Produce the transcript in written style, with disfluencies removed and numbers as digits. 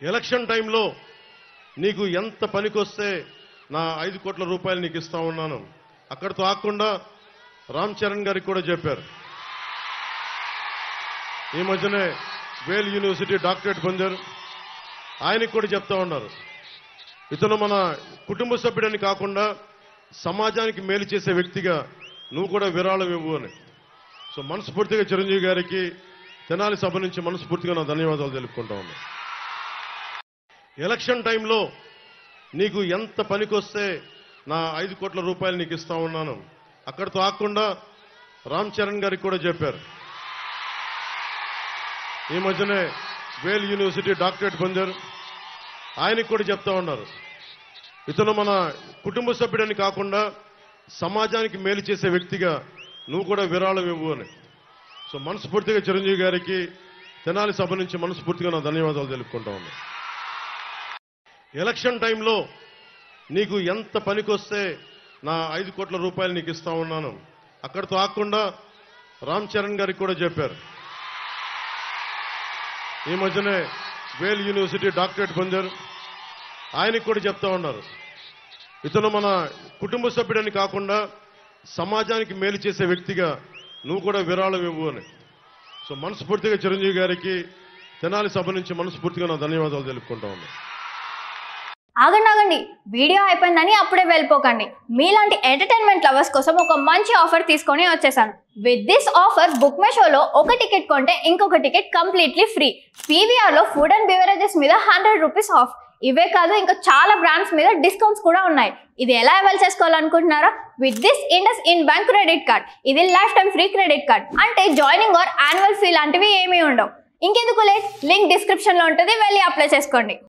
Election టైంలో నీకు ఎంత పనికొస్తే నా 5 కోట్ల రూపాయలు నీకు ఇస్తా ఉన్నాను. అక్కడితో ఆగకుండా రామ్ చరణ్ గారికి కూడా చెప్పారు. ఈ మధ్యనే వేల్ యూనివర్సిటీ డాక్టరేట్ పొందారు. ఆయనకు కూడా చెప్తా ఉన్నారు, ఇతను మన కుటుంబ సభ్యుడని కాకుండా సమాజానికి మేలు చేసే వ్యక్తిగా నువ్వు కూడా విరాళం ఇవ్వు అని. సో మనస్ఫూర్తిగా చిరంజీవి గారికి తెనాలి సభ నుంచి మనస్ఫూర్తిగా నా ధన్యవాదాలు తెలుపుకుంటా ఉన్నా. ఎలక్షన్ టైంలో నీకు ఎంత పనికొస్తే నా 5 కోట్ల రూపాయలు నీకు ఇస్తా ఉన్నాను. అక్కడితో ఆగకుండా రామ్ చరణ్ గారికి కూడా చెప్పారు. ఈ మధ్యనే వేల్ యూనివర్సిటీ డాక్టరేట్ పొందారు. ఆయనకు కూడా చెప్తా ఉన్నారు, ఇతను మన కుటుంబ సభ్యుడని కాకుండా సమాజానికి మేలు చేసే వ్యక్తిగా నువ్వు కూడా విరాళం ఇవ్వు అని. సో మనస్ఫూర్తిగా చిరంజీవి గారికి తెనాలి సభ నుంచి మనస్ఫూర్తిగా నా ధన్యవాదాలు తెలుపుకుంటా ఉన్నా. ఎలక్షన్ టైంలో నీకు ఎంత పనికొస్తే నా 5 కోట్ల రూపాయలు నీకు ఇస్తా ఉన్నాను. అక్కడితో ఆగకుండా రామ్ చరణ్ గారికి కూడా చెప్పారు. ఈ మధ్యనే వేల్ యూనివర్సిటీ డాక్టరేట్ పొందారు. ఆయనకు కూడా చెప్తా ఉన్నారు, ఇతను మన కుటుంబ సభ్యుడని కాకుండా సమాజానికి మేలు చేసే వ్యక్తిగా నువ్వు కూడా విరాళం ఇవ్వు అని. సో మనస్ఫూర్తిగా చిరంజీవి గారికి తెనాలి సభ నుంచి మనస్ఫూర్తిగా నా ధన్యవాదాలు తెలుపుకుంటా ఉన్నా. ఆగండి, వీడియో అయిపోయిందని అప్పుడే వెళ్ళిపోకండి. మీలాంటి ఎంటర్టైన్మెంట్ లవర్స్ కోసం ఒక మంచి ఆఫర్ తీసుకొని వచ్చేసాను. With this offer Book My షోలో ఒక టికెట్ కొంటే ఇంకొక టికెట్ కంప్లీట్లీ ఫ్రీ. పీవీఆర్లో ఫుడ్ అండ్ బెవరేజెస్ మీద 100 రూపీస్ ఆఫ్. ఇవే కాదు, ఇంకా చాలా బ్రాండ్స్ మీద డిస్కౌంట్స్ కూడా ఉన్నాయి. ఇది ఎలా అవైల్ చేసుకోవాలనుకుంటున్నారా? With this IndusInd Bank credit card. ఇది lifetime free credit card. అంటే జాయినింగ్ ఆర్ యాన్యువల్ ఫీ లాంటివి ఏమీ ఉండవు. ఇంకెందుకు లేట్, లింక్ డిస్క్రిప్షన్లో ఉంటుంది, వెళ్ళి అప్లై చేసుకోండి.